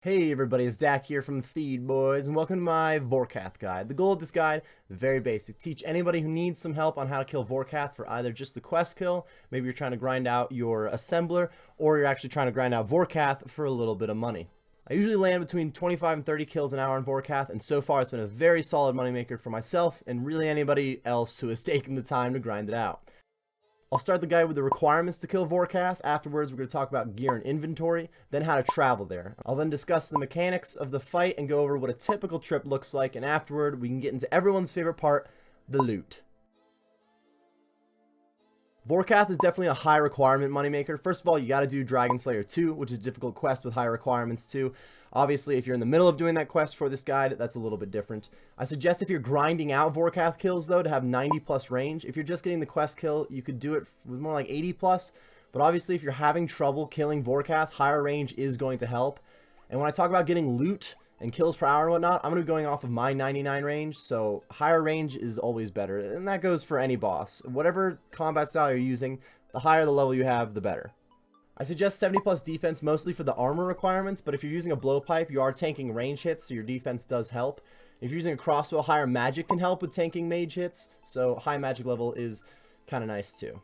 Hey everybody, it's Dak here from Feed Boys, and welcome to my Vorkath guide. The goal of this guide, very basic. Teach anybody who needs some help on how to kill Vorkath for either just the quest kill, maybe you're trying to grind out your assembler, or you're actually trying to grind out Vorkath for a little bit of money. I usually land between 25 and 30 kills an hour on Vorkath, and so far it's been a very solid moneymaker for myself, and really anybody else who has taken the time to grind it out. I'll start the guide with the requirements to kill Vorkath. Afterwards, we're going to talk about gear and inventory, then how to travel there. I'll then discuss the mechanics of the fight and go over what a typical trip looks like, and afterward, we can get into everyone's favorite part, the loot. Vorkath is definitely a high requirement moneymaker. First of all, you got to do Dragon Slayer 2, which is a difficult quest with high requirements too. Obviously, if you're in the middle of doing that quest for this guide, that's a little bit different. I suggest if you're grinding out Vorkath kills, though, to have 90 plus range. If you're just getting the quest kill, you could do it with more like 80 plus. But obviously, if you're having trouble killing Vorkath, higher range is going to help. And when I talk about getting loot and kills per hour and whatnot, I'm going to be going off of my 99 range, so higher range is always better. And that goes for any boss. Whatever combat style you're using, the higher the level you have, the better. I suggest 70 plus defense mostly for the armor requirements, but if you're using a blowpipe, you are tanking range hits, so your defense does help. If you're using a crossbow, higher magic can help with tanking mage hits, so high magic level is kind of nice too.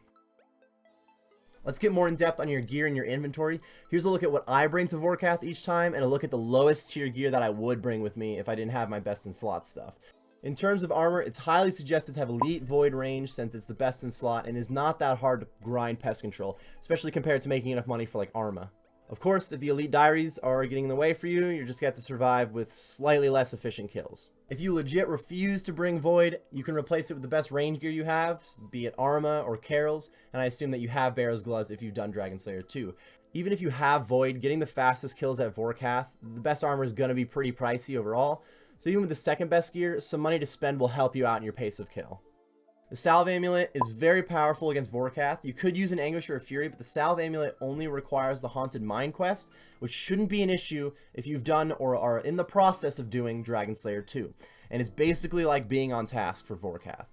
Let's get more in depth on your gear and your inventory. Here's a look at what I bring to Vorkath each time, and a look at the lowest tier gear that I would bring with me if I didn't have my best in slot stuff. In terms of armor, it's highly suggested to have elite void range since it's the best in slot and is not that hard to grind pest control, especially compared to making enough money for like Arma. Of course, if the elite diaries are getting in the way for you, you're just going to have to survive with slightly less efficient kills. If you legit refuse to bring void, you can replace it with the best range gear you have, be it Arma or Carol's, and I assume that you have Barrow's Gloves if you've done Dragon Slayer 2. Even if you have void, getting the fastest kills at Vorkath, the best armor is going to be pretty pricey overall. So even with the second best gear, some money to spend will help you out in your pace of kill. The Salve Amulet is very powerful against Vorkath. You could use an Anguish or a Fury, but the Salve Amulet only requires the Haunted Mine quest, which shouldn't be an issue if you've done or are in the process of doing Dragon Slayer 2. And it's basically like being on task for Vorkath.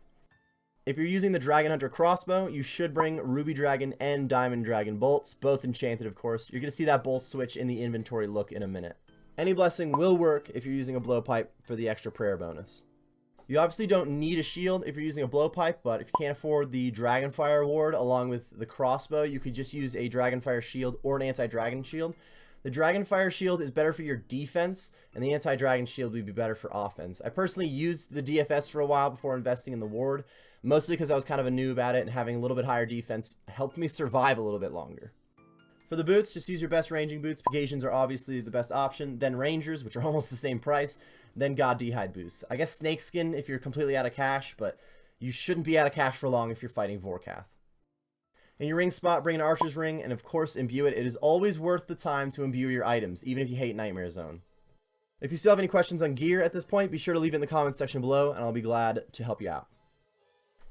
If you're using the Dragon Hunter crossbow, you should bring Ruby Dragon and Diamond Dragon bolts, both enchanted of course. You're going to see that bolt switch in the inventory look in a minute. Any blessing will work if you're using a blowpipe for the extra prayer bonus. You obviously don't need a shield if you're using a blowpipe, but if you can't afford the Dragonfire ward along with the crossbow, you could just use a Dragonfire shield or an anti-dragon shield. The Dragonfire shield is better for your defense, and the anti-dragon shield would be better for offense. I personally used the DFS for a while before investing in the ward, mostly because I was kind of a noob at it, and having a little bit higher defense helped me survive a little bit longer. For the boots, just use your best ranging boots. Pagations are obviously the best option, then Rangers, which are almost the same price, then God D'hide boots. I guess Snakeskin if you're completely out of cash, but you shouldn't be out of cash for long if you're fighting Vorkath. In your ring spot, bring an Archer's Ring, and of course imbue it. It is always worth the time to imbue your items, even if you hate Nightmare Zone. If you still have any questions on gear at this point, be sure to leave it in the comments section below, and I'll be glad to help you out.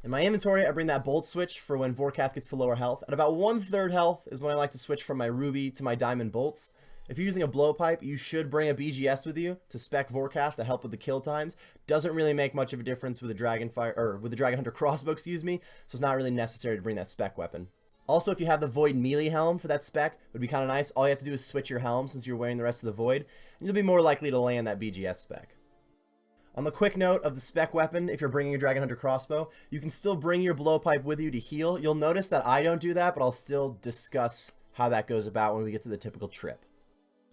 In my inventory, I bring that bolt switch for when Vorkath gets to lower health. At about 1/3 health is when I like to switch from my ruby to my diamond bolts. If you're using a blowpipe, you should bring a BGS with you to spec Vorkath to help with the kill times. Doesn't really make much of a difference with the Dragon Hunter crossbow, excuse me, so it's not really necessary to bring that spec weapon. Also, if you have the Void melee helm for that spec, it would be kind of nice. All you have to do is switch your helm since you're wearing the rest of the Void, and you'll be more likely to land that BGS spec. On the quick note of the spec weapon, if you're bringing a Dragon Hunter crossbow, you can still bring your blowpipe with you to heal. You'll notice that I don't do that, but I'll still discuss how that goes about when we get to the typical trip.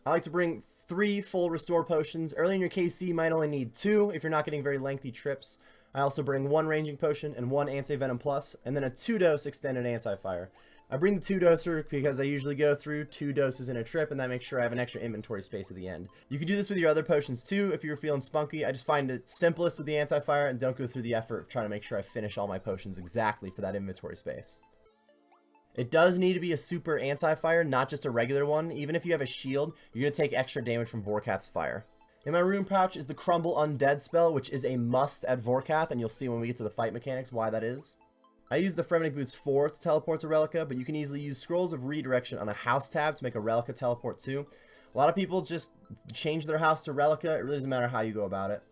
I like to bring 3 full restore potions. Early in your KC, you might only need 2 if you're not getting very lengthy trips. I also bring 1 ranging potion and 1 anti-venom plus, and then a 2-dose extended anti-fire. I bring the 2-doser because I usually go through 2 doses in a trip, and that makes sure I have an extra inventory space at the end. You could do this with your other potions too if you're feeling spunky. I just find it simplest with the anti-fire and don't go through the effort of trying to make sure I finish all my potions exactly for that inventory space. It does need to be a super anti-fire, not just a regular one. Even if you have a shield, you're going to take extra damage from Vorkath's fire. In my rune pouch is the Crumble Undead spell, which is a must at Vorkath, and you'll see when we get to the fight mechanics why that is. I use the Fremennik Boots 4 to teleport to Relica, but you can easily use Scrolls of Redirection on a house tab to make a Relica teleport too. A lot of people just change their house to Relica. It really doesn't matter how you go about it.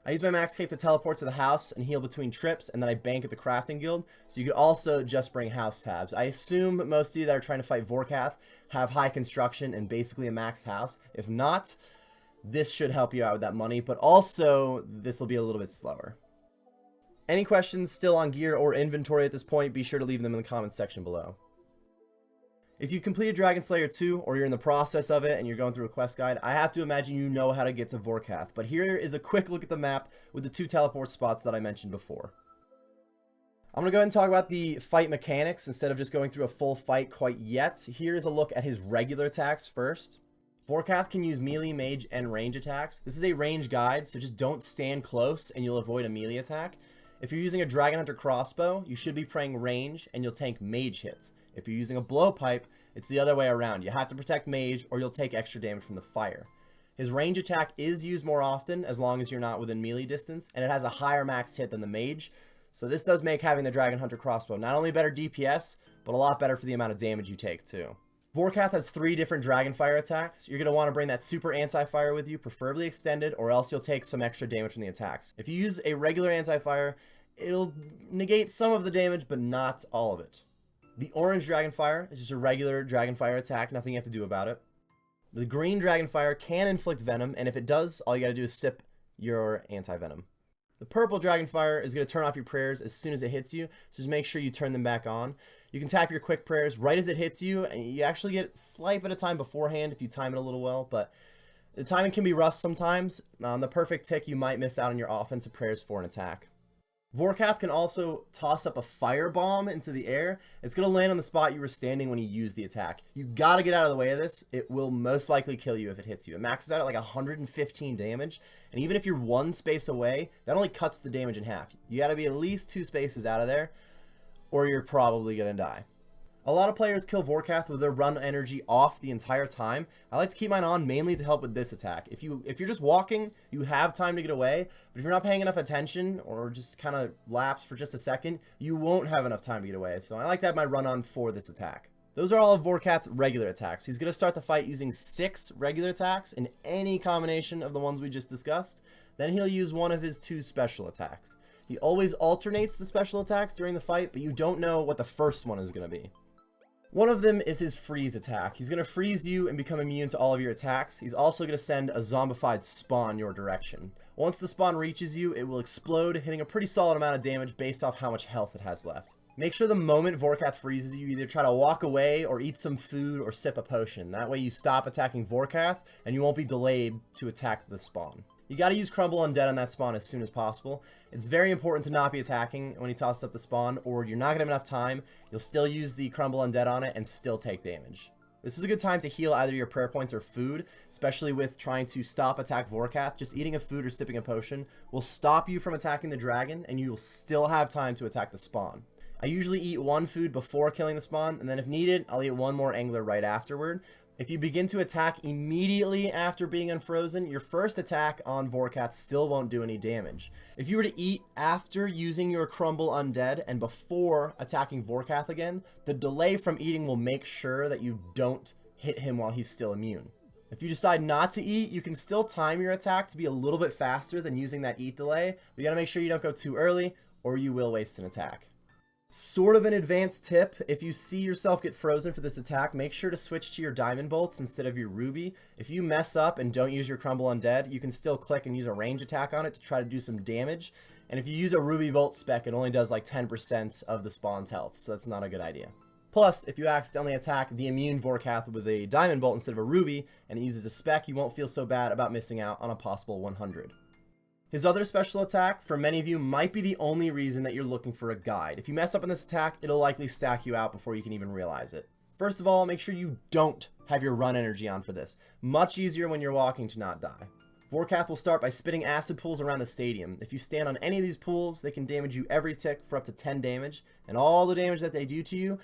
I use my max cape to teleport to the house and heal between trips, and then I bank at the crafting guild, so you could also just bring house tabs. I assume most of you that are trying to fight Vorkath have high construction and basically a maxed house. If not, this should help you out with that money, but also this will be a little bit slower. Any questions still on gear or inventory at this point, be sure to leave them in the comments section below. If you've completed Dragon Slayer 2, or you're in the process of it and you're going through a quest guide, I have to imagine you know how to get to Vorkath. But here is a quick look at the map with the 2 teleport spots that I mentioned before. I'm going to go ahead and talk about the fight mechanics instead of just going through a full fight quite yet. Here is a look at his regular attacks first. Vorkath can use melee, mage, and range attacks. This is a range guide, so just don't stand close and you'll avoid a melee attack. If you're using a Dragon Hunter crossbow, you should be praying range and you'll tank mage hits. If you're using a blowpipe, it's the other way around. You have to protect mage or you'll take extra damage from the fire. His range attack is used more often as long as you're not within melee distance, and it has a higher max hit than the mage. So this does make having the Dragon Hunter crossbow not only better DPS, but a lot better for the amount of damage you take too. Vorkath has 3 different Dragonfire attacks. You're going to want to bring that super anti-fire with you, preferably extended, or else you'll take some extra damage from the attacks. If you use a regular anti-fire, it'll negate some of the damage, but not all of it. The orange Dragonfire is just a regular Dragonfire attack, nothing you have to do about it. The green Dragonfire can inflict venom, and if it does, all you gotta do is sip your anti-venom. The purple Dragonfire is going to turn off your prayers as soon as it hits you, so just make sure you turn them back on. You can tap your quick prayers right as it hits you, and you actually get a slight bit of time beforehand if you time it a little well, but the timing can be rough sometimes. On the perfect tick, you might miss out on your offensive prayers for an attack. Vorkath can also toss up a fire bomb into the air. It's going to land on the spot you were standing when you use the attack. You got to get out of the way of this. It will most likely kill you if it hits you. It maxes out at like 115 damage, and even if you're 1 space away, that only cuts the damage in half. You got to be at least 2 spaces out of there, or you're probably going to die. A lot of players kill Vorkath with their run energy off the entire time. I like to keep mine on mainly to help with this attack. If you're just walking, you have time to get away, but if you're not paying enough attention or just kind of lapse for just a second, you won't have enough time to get away. So I like to have my run on for this attack. Those are all of Vorkath's regular attacks. He's going to start the fight using 6 regular attacks in any combination of the ones we just discussed. Then he'll use one of his 2 special attacks. He always alternates the special attacks during the fight, but you don't know what the first one is going to be. One of them is his freeze attack. He's going to freeze you and become immune to all of your attacks. He's also going to send a zombified spawn your direction. Once the spawn reaches you, it will explode, hitting a pretty solid amount of damage based off how much health it has left. Make sure the moment Vorkath freezes you, either try to walk away or eat some food or sip a potion. That way you stop attacking Vorkath and you won't be delayed to attack the spawn. You got to use Crumble Undead on that spawn as soon as possible. It's very important to not be attacking when he tosses up the spawn, or you're not going to have enough time. You'll still use the Crumble Undead on it and still take damage. This is a good time to heal either your prayer points or food, especially with trying to stop attack Vorkath. Just eating a food or sipping a potion will stop you from attacking the dragon, and you will still have time to attack the spawn. I usually eat 1 food before killing the spawn, and then if needed, I'll eat 1 more angler right afterward. If you begin to attack immediately after being unfrozen, your first attack on Vorkath still won't do any damage. If you were to eat after using your Crumble Undead and before attacking Vorkath again, the delay from eating will make sure that you don't hit him while he's still immune. If you decide not to eat, you can still time your attack to be a little bit faster than using that eat delay, but you gotta make sure you don't go too early or you will waste an attack. Sort of an advanced tip, if you see yourself get frozen for this attack, make sure to switch to your Diamond Bolts instead of your Ruby. If you mess up and don't use your Crumble Undead, you can still click and use a range attack on it to try to do some damage. And if you use a Ruby Bolt spec, it only does like 10% of the spawn's health, so that's not a good idea. Plus, if you accidentally attack the immune Vorkath with a Diamond Bolt instead of a Ruby, and it uses a spec, you won't feel so bad about missing out on a possible 100. His other special attack, for many of you, might be the only reason that you're looking for a guide. If you mess up on this attack, it'll likely stack you out before you can even realize it. First of all, make sure you don't have your run energy on for this. Much easier when you're walking to not die. Vorkath will start by spitting acid pools around the stadium. If you stand on any of these pools, they can damage you every tick for up to 10 damage, and all the damage that they do to you,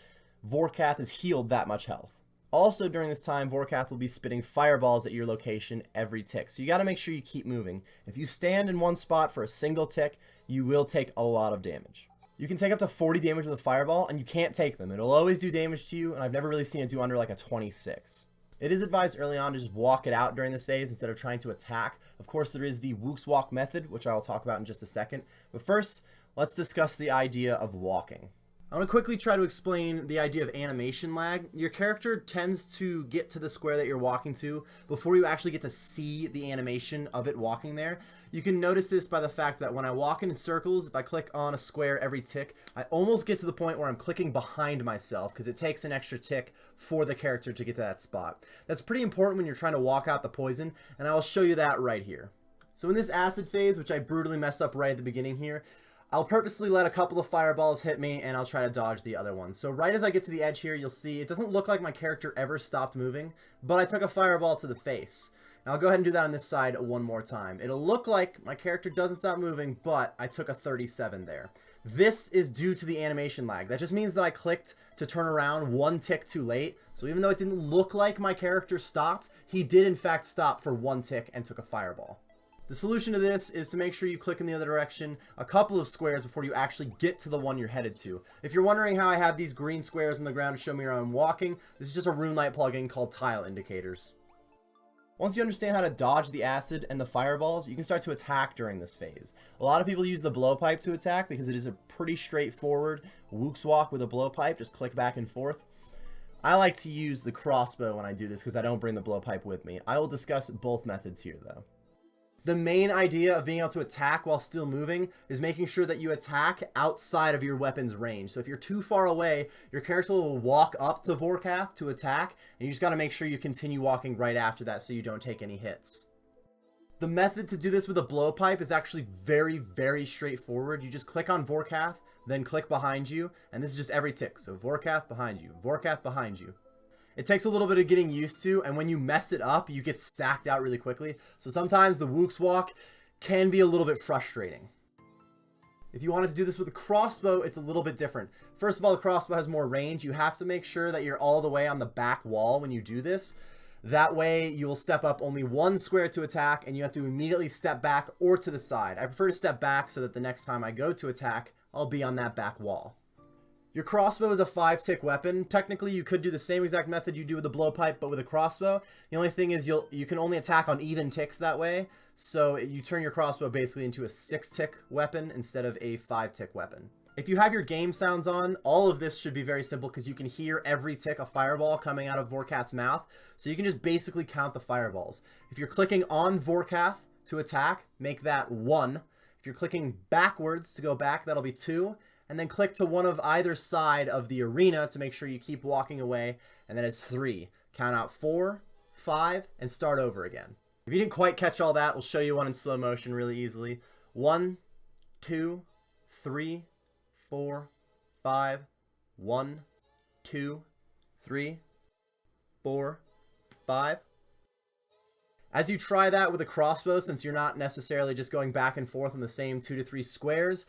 Vorkath is healed that much health. Also during this time, Vorkath will be spitting fireballs at your location every tick, so you got to make sure you keep moving. If you stand in one spot for a single tick, you will take a lot of damage. You can take up to 40 damage with a fireball, and you can't take them. It'll always do damage to you, and I've never really seen it do under like a 26. It is advised early on to just walk it out during this phase instead of trying to attack. Of course, there is the Wook's Walk method, which I will talk about in just a second. But first, let's discuss the idea of walking. I want to quickly try to explain the idea of animation lag. Your character tends to get to the square that you're walking to before you actually get to see the animation of it walking there. You can notice this by the fact that when I walk in circles, if I click on a square every tick, I almost get to the point where I'm clicking behind myself because it takes an extra tick for the character to get to that spot. That's pretty important when you're trying to walk out the poison, and I will show you that right here. So in this acid phase, which I brutally messed up right at the beginning here, I'll purposely let a couple of fireballs hit me, and I'll try to dodge the other ones. So right as I get to the edge here, you'll see it doesn't look like my character ever stopped moving, but I took a fireball to the face. Now I'll go ahead and do that on this side one more time. It'll look like my character doesn't stop moving, but I took a 37 there. This is due to the animation lag. That just means that I clicked to turn around one tick too late. So even though it didn't look like my character stopped, he did in fact stop for one tick and took a fireball. The solution to this is to make sure you click in the other direction a couple of squares before you actually get to the one you're headed to. If you're wondering how I have these green squares on the ground to show me where I'm walking, this is just a RuneLite plugin called Tile Indicators. Once you understand how to dodge the acid and the fireballs, you can start to attack during this phase. A lot of people use the blowpipe to attack because it is a pretty straightforward Wook's Walk with a blowpipe. Just click back and forth. I like to use the crossbow when I do this because I don't bring the blowpipe with me. I will discuss both methods here though. The main idea of being able to attack while still moving is making sure that you attack outside of your weapon's range. So if you're too far away, your character will walk up to Vorkath to attack, and you just got to make sure you continue walking right after that so you don't take any hits. The method to do this with a blowpipe is actually very, very straightforward. You just click on Vorkath, then click behind you, and this is just every tick. So Vorkath behind you, Vorkath behind you. It takes a little bit of getting used to, and when you mess it up, you get stacked out really quickly. So sometimes the Wook's Walk can be a little bit frustrating. If you wanted to do this with a crossbow, it's a little bit different. First of all, the crossbow has more range. You have to make sure that you're all the way on the back wall when you do this. That way, you will step up only one square to attack, and you have to immediately step back or to the side. I prefer to step back so that the next time I go to attack, I'll be on that back wall. Your crossbow is a 5-tick weapon. Technically, you could do the same exact method you do with the blowpipe, but with a crossbow. The only thing is you can only attack on even ticks that way. So you turn your crossbow basically into a 6-tick weapon instead of a 5-tick weapon. If you have your game sounds on, all of this should be very simple because you can hear every tick a fireball coming out of Vorkath's mouth. So you can just basically count the fireballs. If you're clicking on Vorkath to attack, make that 1. If you're clicking backwards to go back, that'll be 2. And then click to one of either side of the arena to make sure you keep walking away, and then it's 3. Count out 4, 5, and start over again. If you didn't quite catch all that, we'll show you one in slow motion really easily. 1, 2, 3, 4, 5, 1, 2, 3, 4, 5. As you try that with a crossbow, since you're not necessarily just going back and forth on the same 2 to 3 squares,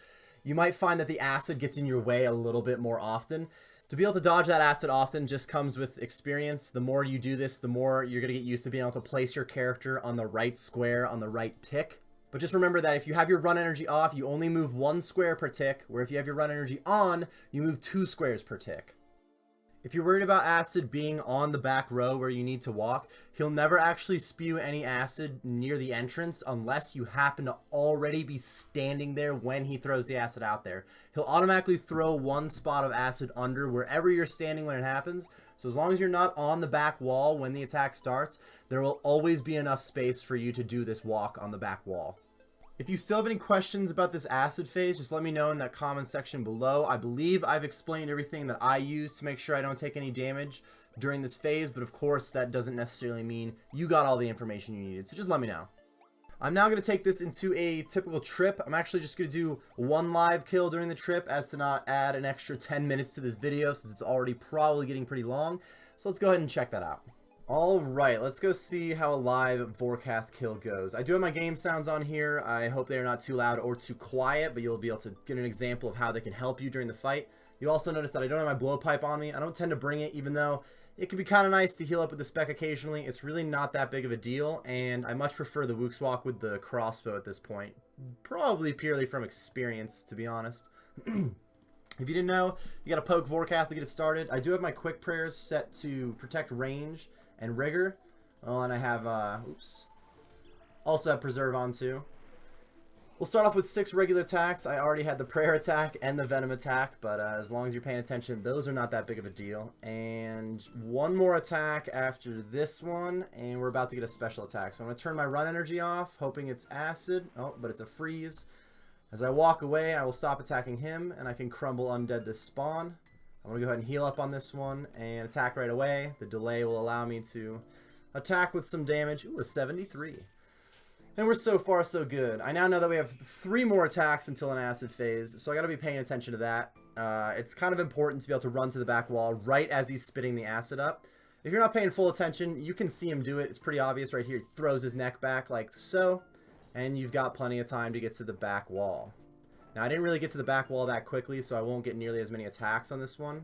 you might find that the acid gets in your way a little bit more often. To be able to dodge that acid often just comes with experience. The more you do this, the more you're going to get used to being able to place your character on the right square, on the right tick. But just remember that if you have your run energy off, you only move 1 square per tick, where if you have your run energy on, you move 2 squares per tick. If you're worried about acid being on the back row where you need to walk, he'll never actually spew any acid near the entrance unless you happen to already be standing there when he throws the acid out there. He'll automatically throw 1 spot of acid under wherever you're standing when it happens. So as long as you're not on the back wall when the attack starts, there will always be enough space for you to do this walk on the back wall. If you still have any questions about this acid phase, just let me know in that comment section below. I believe I've explained everything that I use to make sure I don't take any damage during this phase, but of course that doesn't necessarily mean you got all the information you needed, so just let me know. I'm now going to take this into a typical trip. I'm actually just going to do 1 live kill during the trip as to not add an extra 10 minutes to this video since it's already probably getting pretty long. So let's go ahead and check that out. Alright, let's go see how a live Vorkath kill goes. I do have my game sounds on here. I hope they are not too loud or too quiet, but you'll be able to get an example of how they can help you during the fight. You also notice that I don't have my blowpipe on me. I don't tend to bring it, even though it can be kind of nice to heal up with the spec occasionally. It's really not that big of a deal, and I much prefer the Wook's Walk with the crossbow at this point. Probably purely from experience, to be honest. If you didn't know, you gotta poke Vorkath to get it started. I do have my quick prayers set to protect range, and Rigor. Oh, and I have, oops. Also have Preserve on too. We'll start off with 6 regular attacks. I already had the Prayer attack and the Venom attack, but as long as you're paying attention, those are not that big of a deal. And 1 more attack after this one, and we're about to get a special attack. So I'm going to turn my run energy off, hoping it's Acid. Oh, but it's a freeze. As I walk away, I will stop attacking him, and I can Crumble Undead this spawn. I'm going to go ahead and heal up on this one and attack right away. The delay will allow me to attack with some damage. Ooh, a 73. And we're so far so good. I now know that we have 3 more attacks until an acid phase, so I gotta be paying attention to that. It's kind of important to be able to run to the back wall right as he's spitting the acid up. If you're not paying full attention, you can see him do it. It's pretty obvious right here. He throws his neck back like so, and you've got plenty of time to get to the back wall. Now, I didn't really get to the back wall that quickly, so I won't get nearly as many attacks on this one.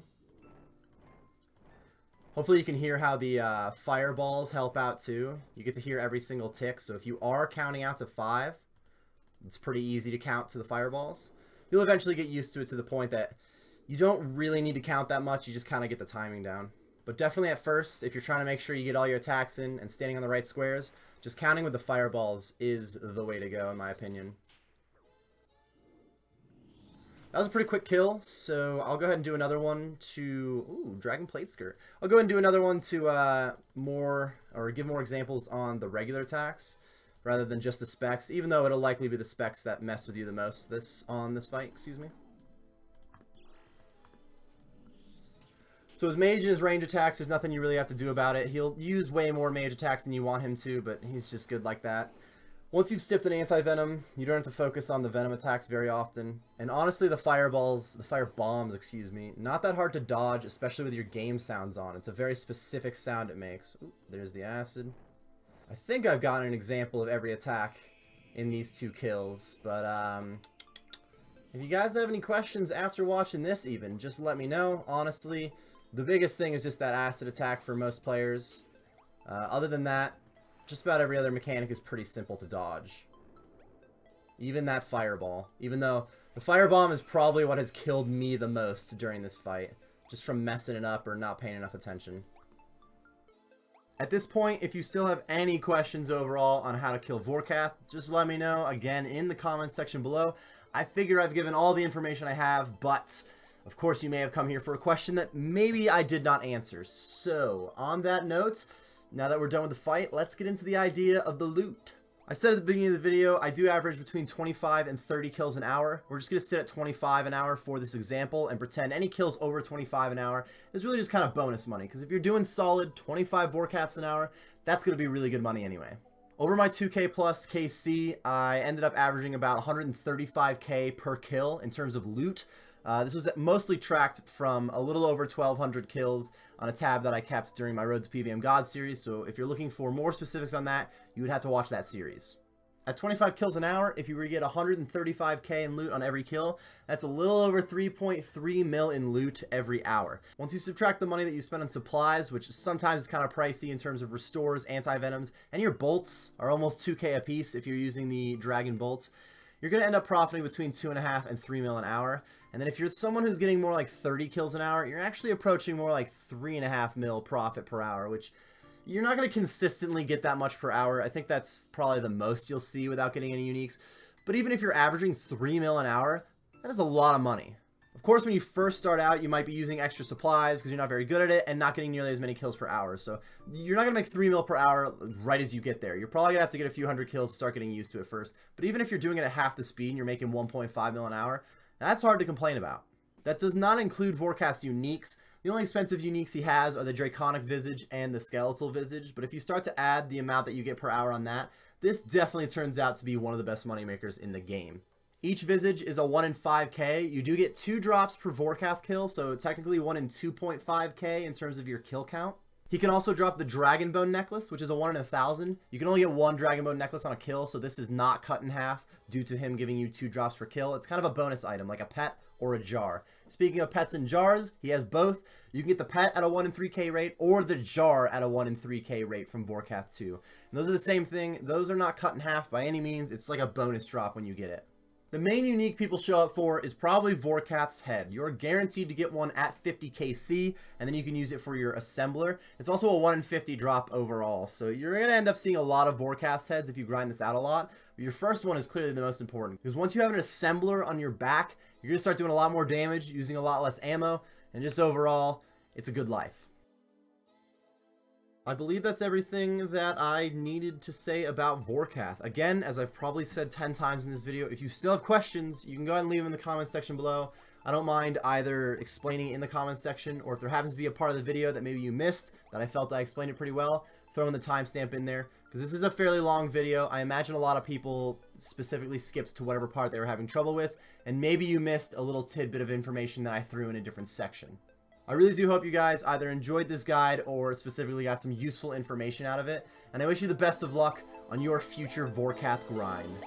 Hopefully you can hear how the fireballs help out too. You get to hear every single tick, so if you are counting out to 5, it's pretty easy to count to the fireballs. You'll eventually get used to it to the point that you don't really need to count that much, you just kind of get the timing down. But definitely at first, if you're trying to make sure you get all your attacks in and standing on the right squares, just counting with the fireballs is the way to go in my opinion. That was a pretty quick kill, so I'll go ahead and do another one to... Ooh, Dragon Plate Skirt. I'll go ahead and do another one to give more examples on the regular attacks, rather than just the specs, even though it'll likely be the specs that mess with you the most on this fight, excuse me. So his mage and his range attacks, there's nothing you really have to do about it. He'll use way more mage attacks than you want him to, but he's just good like that. Once you've sipped an anti-venom, you don't have to focus on the venom attacks very often. And honestly, the fire bombs, excuse me, not that hard to dodge, especially with your game sounds on. It's a very specific sound it makes. Ooh, there's the acid. I think I've gotten an example of every attack in these 2 kills, but if you guys have any questions after watching this even, just let me know. Honestly, the biggest thing is just that acid attack for most players. Other than that, just about every other mechanic is pretty simple to dodge. Even that fireball. Even though the firebomb is probably what has killed me the most during this fight. Just from messing it up or not paying enough attention. At this point, if you still have any questions overall on how to kill Vorkath, just let me know, again, in the comments section below. I figure I've given all the information I have, but of course you may have come here for a question that maybe I did not answer. So, on that note, now that we're done with the fight, let's get into the idea of the loot. I said at the beginning of the video, I do average between 25 and 30 kills an hour. We're just going to sit at 25 an hour for this example and pretend any kills over 25 an hour is really just kind of bonus money. Because if you're doing solid 25 Vorkaths an hour, that's going to be really good money anyway. Over my 2k plus KC, I ended up averaging about 135k per kill in terms of loot. This was mostly tracked from a little over 1,200 kills on a tab that I kept during my Road to PVM God series, so if you're looking for more specifics on that, you would have to watch that series. At 25 kills an hour, if you were to get 135k in loot on every kill, that's a little over 3.3 mil in loot every hour. Once you subtract the money that you spend on supplies, which sometimes is kind of pricey in terms of restores, anti-venoms, and your bolts are almost 2k a piece if you're using the dragon bolts, you're going to end up profiting between 2.5 and 3 mil an hour. And then if you're someone who's getting more like 30 kills an hour, you're actually approaching more like 3.5 mil profit per hour, which you're not going to consistently get that much per hour. I think that's probably the most you'll see without getting any uniques. But even if you're averaging 3 mil an hour, that is a lot of money. Of course, when you first start out, you might be using extra supplies because you're not very good at it and not getting nearly as many kills per hour. So you're not going to make 3 mil per hour right as you get there. You're probably going to have to get a few hundred kills to start getting used to it first. But even if you're doing it at half the speed and you're making 1.5 mil an hour, that's hard to complain about. That does not include Vorkath's uniques. The only expensive uniques he has are the Draconic Visage and the Skeletal Visage, but if you start to add the amount that you get per hour on that, this definitely turns out to be one of the best moneymakers in the game. Each Visage is a 1 in 5k. You do get 2 drops per Vorkath kill, so technically 1 in 2.5k in terms of your kill count. He can also drop the Dragon Bone Necklace, which is a 1 in 1,000. You can only get 1 Dragon Bone Necklace on a kill, so this is not cut in half due to him giving you 2 drops per kill. It's kind of a bonus item, like a pet or a jar. Speaking of pets and jars, he has both. You can get the pet at a 1 in 3k rate or the jar at a 1 in 3k rate from Vorkath 2. And those are the same thing. Those are not cut in half by any means. It's like a bonus drop when you get it. The main unique people show up for is probably Vorkath's head. You're guaranteed to get one at 50 KC, and then you can use it for your assembler. It's also a 1 in 50 drop overall, so you're going to end up seeing a lot of Vorkath's heads if you grind this out a lot. But your first one is clearly the most important, because once you have an assembler on your back, you're going to start doing a lot more damage, using a lot less ammo, and just overall, it's a good life. I believe that's everything that I needed to say about Vorkath. Again, as I've probably said 10 times in this video, if you still have questions, you can go ahead and leave them in the comments section below. I don't mind either explaining it in the comments section, or if there happens to be a part of the video that maybe you missed, that I felt I explained it pretty well, throwing the timestamp in there, because this is a fairly long video. I imagine a lot of people specifically skipped to whatever part they were having trouble with, and maybe you missed a little tidbit of information that I threw in a different section. I really do hope you guys either enjoyed this guide or specifically got some useful information out of it, and I wish you the best of luck on your future Vorkath grind.